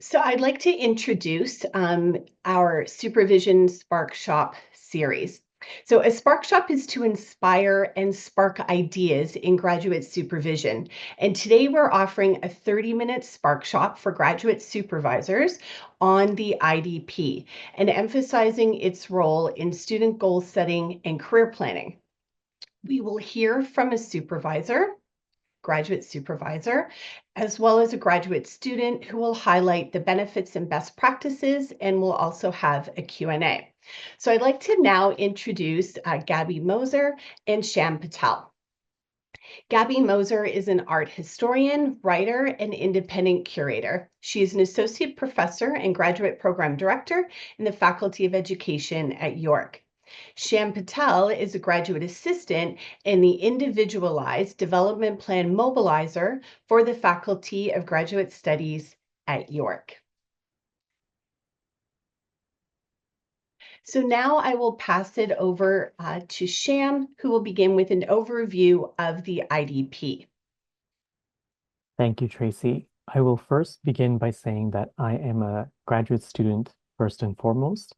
So I'd like to introduce our Supervision Sparkshop series. So a Sparkshop is to inspire and spark ideas in graduate supervision. And today we're offering a 30-minute Sparkshop for graduate supervisors on the IDP and emphasizing its role in student goal setting and career planning. We will hear from a supervisor, graduate supervisor, as well as a graduate student who will highlight the benefits and best practices, and we'll also have a Q&A. So I'd like to now introduce Gabby Moser and Sham Patel. Gabby Moser is an art historian, writer, and independent curator. She is an associate professor and graduate program director in the Faculty of Education at York. Sham Patel is a graduate assistant in the Individualized Development Plan mobilizer for the Faculty of Graduate Studies at York. So now I will pass it over to Sham, who will begin with an overview of the IDP. Thank you, Tracy. I will first begin by saying that I am a graduate student first and foremost,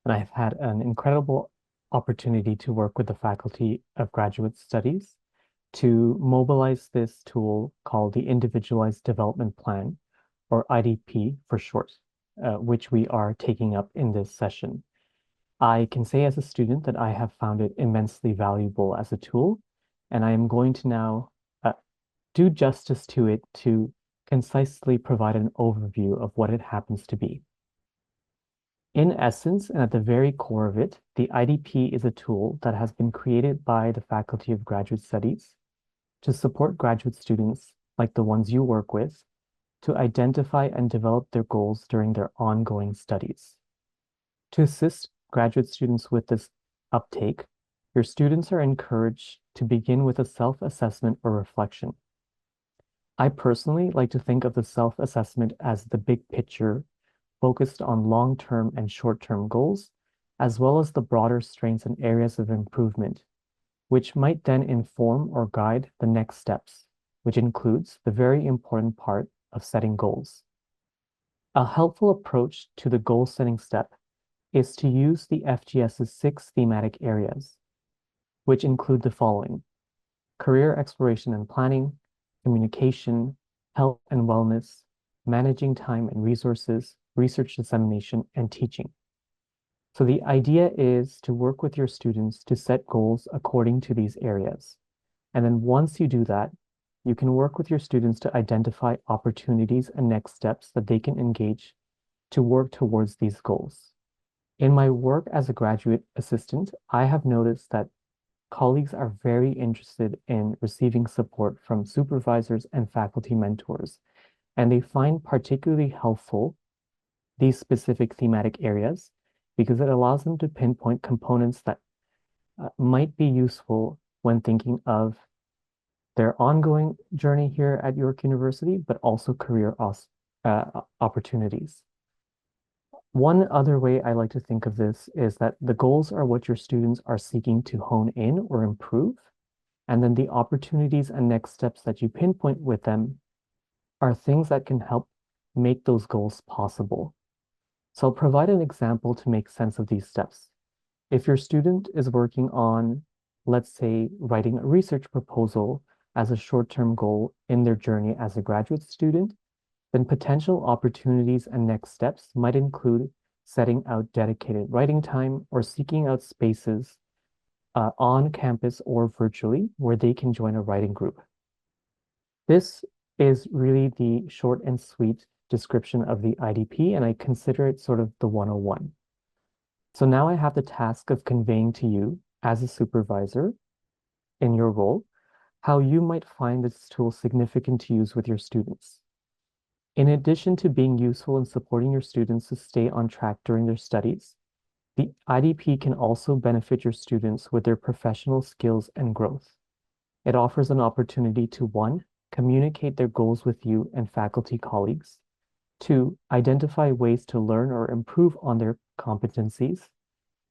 and I've had an incredible opportunity to work with the Faculty of Graduate Studies to mobilize this tool called the Individualized Development Plan, or IDP for short, which we are taking up in this session. I can say as a student that I have found it immensely valuable as a tool, and I am going to now do justice to it to concisely provide an overview of what it happens to be. In essence, and at the very core of it, the IDP is a tool that has been created by the Faculty of Graduate Studies to support graduate students, like the ones you work with, to identify and develop their goals during their ongoing studies. To assist graduate students with this uptake, your students are encouraged to begin with a self-assessment or reflection. I personally like to think of the self-assessment as the big picture focused on long-term and short-term goals, as well as the broader strengths and areas of improvement, which might then inform or guide the next steps, which includes the very important part of setting goals. A helpful approach to the goal-setting step is to use the FGS's 6 thematic areas, which include the following: career exploration and planning, communication, health and wellness, managing time and resources, research dissemination, and teaching. So the idea is to work with your students to set goals according to these areas. And then once you do that, you can work with your students to identify opportunities and next steps that they can engage to work towards these goals. In my work as a graduate assistant, I have noticed that colleagues are very interested in receiving support from supervisors and faculty mentors, and they find particularly helpful these specific thematic areas because it allows them to pinpoint components that might be useful when thinking of their ongoing journey here at York University, but also career opportunities. One other way I like to think of this is that the goals are what your students are seeking to hone in or improve, and then the opportunities and next steps that you pinpoint with them are things that can help make those goals possible. So I'll provide an example to make sense of these steps. If your student is working on, let's say, writing a research proposal as a short-term goal in their journey as a graduate student, then potential opportunities and next steps might include setting out dedicated writing time or seeking out spaces on campus or virtually where they can join a writing group. This is really the short and sweet description of the IDP, and I consider it sort of the 101. So now I have the task of conveying to you as a supervisor in your role, how you might find this tool significant to use with your students. In addition to being useful in supporting your students to stay on track during their studies, the IDP can also benefit your students with their professional skills and growth. It offers an opportunity to 1, communicate their goals with you and faculty colleagues, 2, identify ways to learn or improve on their competencies,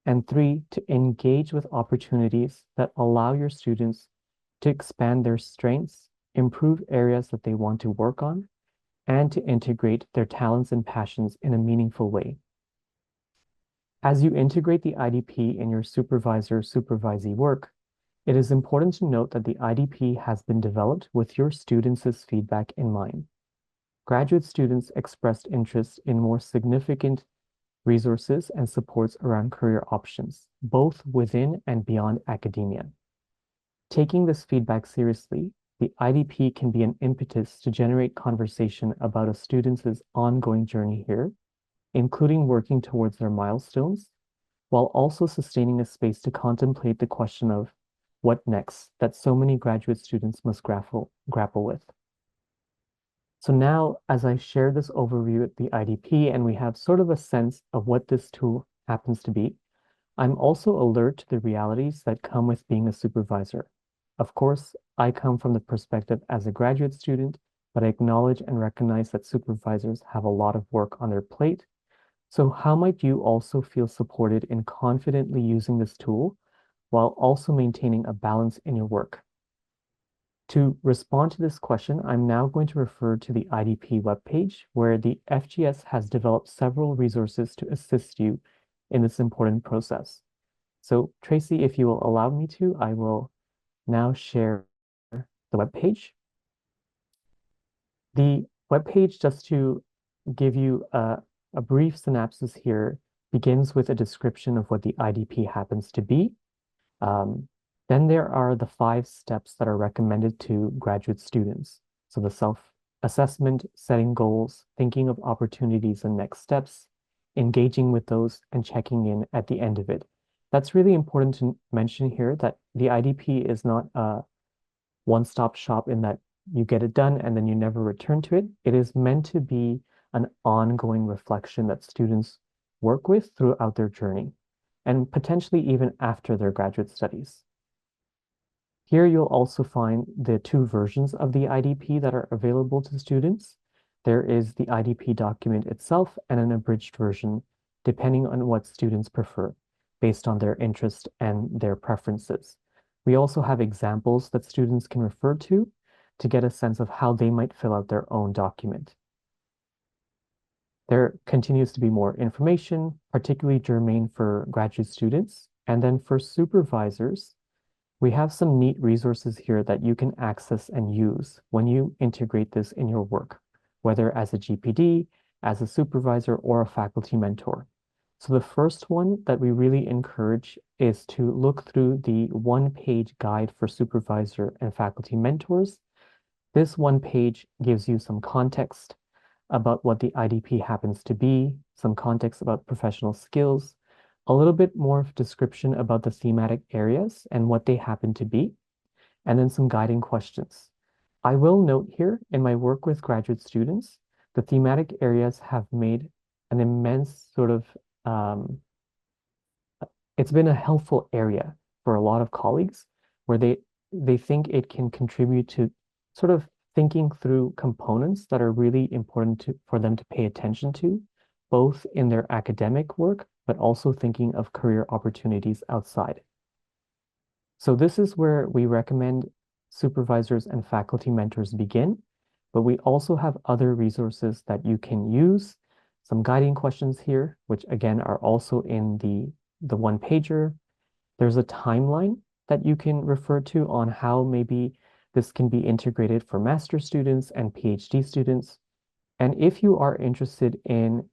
and 3, to engage with opportunities that allow your students to expand their strengths, improve areas that they want to work on, and to integrate their talents and passions in a meaningful way. As you integrate the IDP in your supervisor-supervisee work, it is important to note that the IDP has been developed with your students' feedback in mind. Graduate students expressed interest in more significant resources and supports around career options, both within and beyond academia. Taking this feedback seriously, the IDP can be an impetus to generate conversation about a student's ongoing journey here, including working towards their milestones, while also sustaining a space to contemplate the question of what next that so many graduate students must grapple with. So now, as I share this overview at the IDP and we have sort of a sense of what this tool happens to be, I'm also alert to the realities that come with being a supervisor. Of course, I come from the perspective as a graduate student, but I acknowledge and recognize that supervisors have a lot of work on their plate. So how might you also feel supported in confidently using this tool while also maintaining a balance in your work? To respond to this question, I'm now going to refer to the IDP webpage, where the FGS has developed several resources to assist you in this important process. So Tracy, if you will allow me to, I will now share the webpage. The webpage, just to give you a brief synopsis here, begins with a description of what the IDP happens to be. Then there are the 5 steps that are recommended to graduate students. So the self-assessment, setting goals, thinking of opportunities and next steps, engaging with those, and checking in at the end of it. That's really important to mention here, that the IDP is not a one-stop shop in that you get it done and then you never return to it. It is meant to be an ongoing reflection that students work with throughout their journey, and potentially even after their graduate studies. Here you'll also find the 2 versions of the IDP that are available to students. There is the IDP document itself and an abridged version, depending on what students prefer, based on their interest and their preferences. We also have examples that students can refer to get a sense of how they might fill out their own document. There continues to be more information, particularly germane for graduate students. And then for supervisors, we have some neat resources here that you can access and use when you integrate this in your work, whether as a GPD, as a supervisor, or a faculty mentor. So the first one that we really encourage is to look through the 1-page guide for supervisor and faculty mentors. This 1 page gives you some context about what the IDP happens to be, some context about professional skills, a little bit more of description about the thematic areas and what they happen to be, and then some guiding questions. I will note here, in my work with graduate students, the thematic areas have made an immense sort of, it's been a helpful area for a lot of colleagues where they think it can contribute to sort of thinking through components that are really important for them to pay attention to, both in their academic work, but also thinking of career opportunities outside. So this is where we recommend supervisors and faculty mentors begin, but we also have other resources that you can use, some guiding questions here, which again are also in the 1-pager. There's a timeline that you can refer to on how maybe this can be integrated for master's students and PhD students. And if you are interested in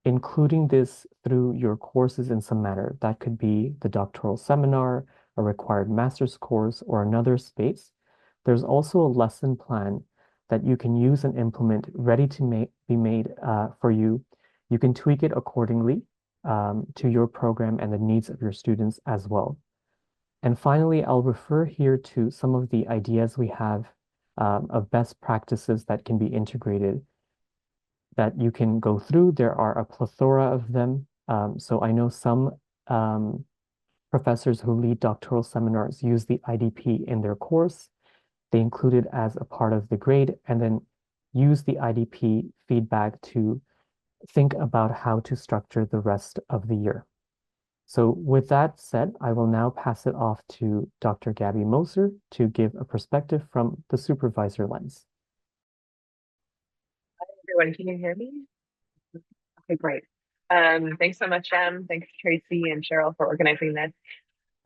including this through your courses in some manner, that could be the doctoral seminar, a required master's course, or another space, there's also a lesson plan that you can use and implement ready to be made for you. You can tweak it accordingly to your program and the needs of your students as well. And finally, I'll refer here to some of the ideas we have of best practices that can be integrated that you can go through. There are a plethora of them. So I know some professors who lead doctoral seminars use the IDP in their course. They include it as a part of the grade and then use the IDP feedback to think about how to structure the rest of the year. So with that said, I will now pass it off to Dr. Gabby Moser to give a perspective from the supervisor lens. Everyone, can you hear me? Okay, great. Thanks so much, Em. Thanks, Tracy and Cheryl, for organizing this.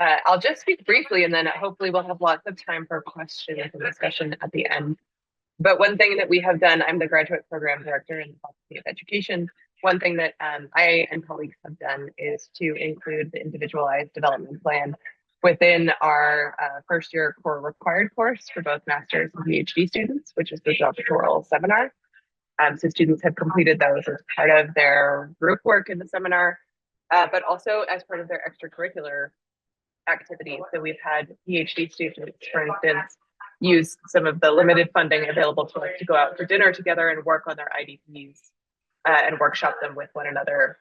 I'll just speak briefly, and then hopefully we'll have lots of time for questions and discussion at the end. But one thing that we have done, I'm the graduate program director in the Faculty of Education. One thing that I and colleagues have done is to include the Individualized Development Plan within our first year core required course for both master's and PhD students, which is the doctoral seminar. So students have completed those as part of their group work in the seminar, but also as part of their extracurricular activities. So we've had PhD students, for instance, use some of the limited funding available to us to go out for dinner together and work on their IDPs and workshop them with one another,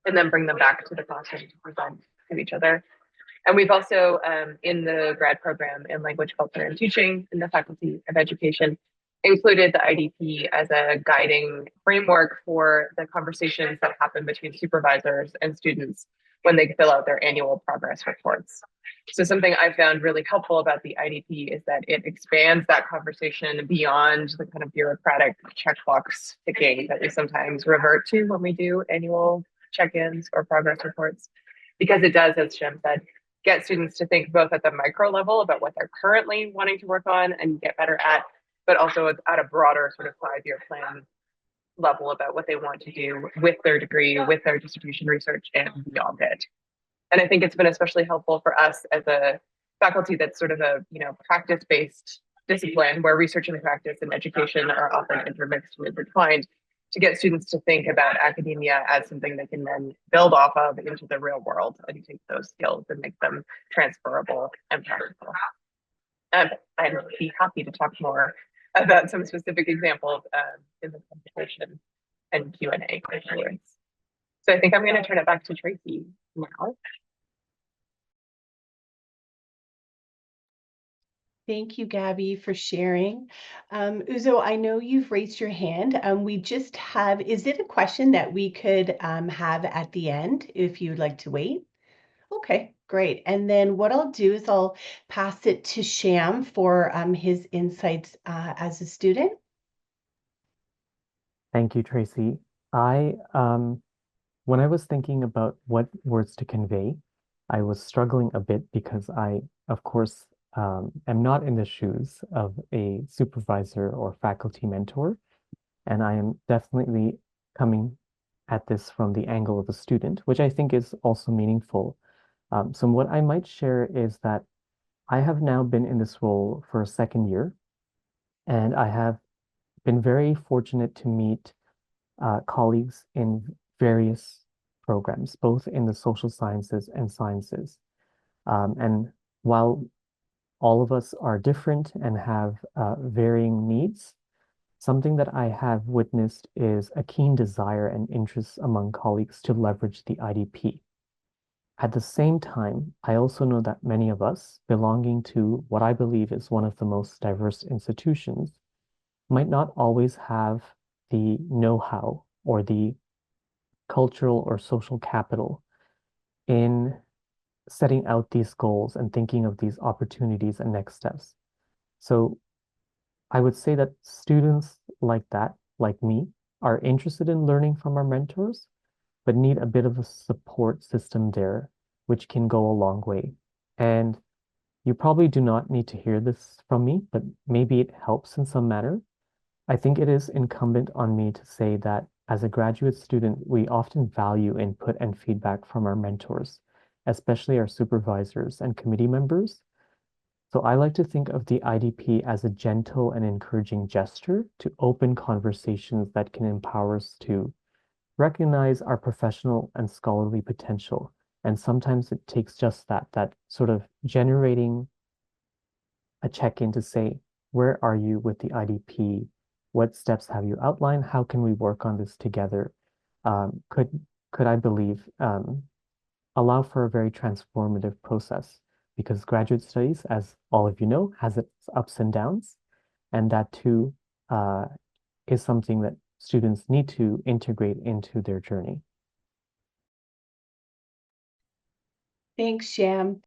and then bring them back to the classroom to present to each other. And we've also, in the grad program in language, culture, and teaching in the Faculty of Education, included the IDP as a guiding framework for the conversations that happen between supervisors and students when they fill out their annual progress reports. So something I found really helpful about the IDP is that it expands that conversation beyond the kind of bureaucratic checkbox ticking that we sometimes revert to when we do annual check-ins or progress reports, because it does, as Shem said, get students to think both at the micro level about what they're currently wanting to work on and get better at, but also at a broader sort of 5-year plan level about what they want to do with their degree, with their distribution research, and beyond it. And I think it's been especially helpful for us as a faculty that's sort of a practice-based discipline where research and practice and education are often intermixed and intertwined, to get students to think about academia as something they can then build off of into the real world and take those skills and make them transferable and practical. I'd be happy to talk more about some specific examples in the conversation and Q&A afterwards. So I think I'm going to turn it back to Tracy now. Thank you, Gabby, for sharing. Uzo, I know you've raised your hand. We just have, is it a question that we could have at the end if you'd like to wait? Okay, great. And then what I'll do is I'll pass it to Sham for his insights as a student. Thank you, Tracy. When I was thinking about what words to convey, I was struggling a bit because I, of course, am not in the shoes of a supervisor or faculty mentor, and I am definitely coming at this from the angle of a student, which I think is also meaningful. So what I might share is that I have now been in this role for a second year, and I have been very fortunate to meet colleagues in various programs, both in the social sciences and sciences. And while all of us are different and have varying needs, something that I have witnessed is a keen desire and interest among colleagues to leverage the IDP. At the same time, I also know that many of us, belonging to what I believe is one of the most diverse institutions, might not always have the know-how or the cultural or social capital in setting out these goals and thinking of these opportunities and next steps. So I would say that students like that, like me, are interested in learning from our mentors, but need a bit of a support system there, which can go a long way. And you probably do not need to hear this from me, but maybe it helps in some manner. I think it is incumbent on me to say that as a graduate student, we often value input and feedback from our mentors, especially our supervisors and committee members. So I like to think of the IDP as a gentle and encouraging gesture to open conversations that can empower us to recognize our professional and scholarly potential. And sometimes it takes just that sort of generating a check-in to say, where are you with the IDP? What steps have you outlined? How can we work on this together? Could I believe allow for a very transformative process, because graduate studies, as all of you know, has its ups and downs, and that too is something that students need to integrate into their journey. Thanks, Sham.